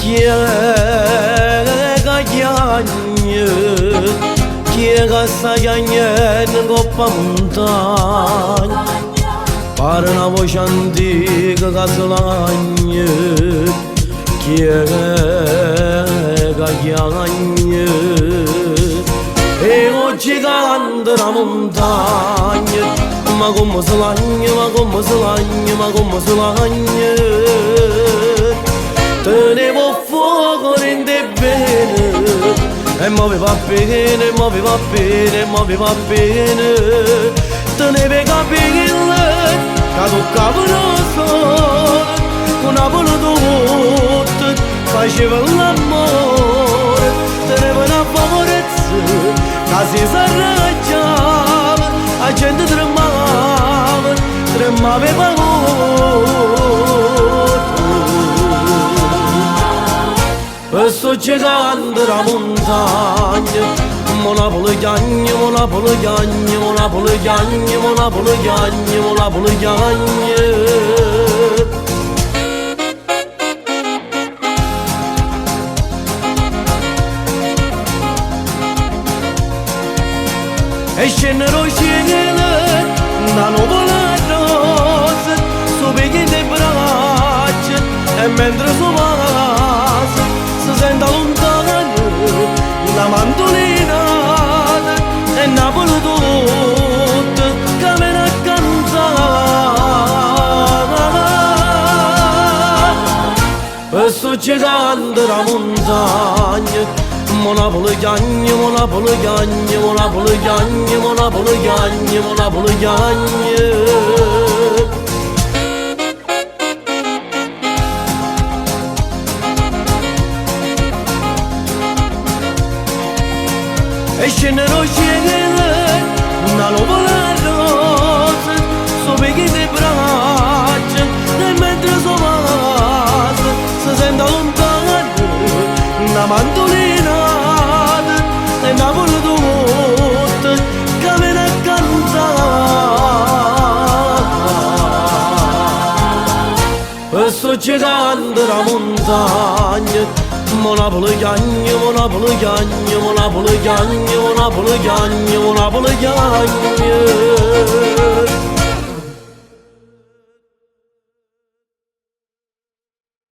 Kiegaganye Kiegasaganye Ngopamuntan Parna boşandı gazlanye Kiegaganye Ego cigandıra montagna Magomozlanye, magomozlanye, magomozlanye Tenevo fuoco rende bene E muoveva bene, muoveva bene, muoveva bene Teneva i capelli che toccavano sole Con una voluta faceva l'amore Teneva una favorezza che si s'arrangiava La gente tremava, tremava e paura E sto cercando la montagna Monapolo chiagne, monapolo chiagne, monapolo chiagne, monapolo chiagne, monapolo chiagne E scennero sceglie da nuvola rosa Su pegni dei braccia E mentre su passa Si sente lontano la mandolina E Napoli tutta che viene a cantare E sto cercando la montagna Monapolo chiagne, monapolo chiagne, monapolo chiagne, monapolo chiagne, monapolo chiagne E scennero sceglie una nuvola rosa Su pegni dei braccia E mentre su passa Si sente lontano una mandolina E Napoli tutta che viene a cantare E sto cercando la montagna Monapolo chiagne, monapolo chiagne, monapolo chiagne, monapolo chiagne, monapolo chiagne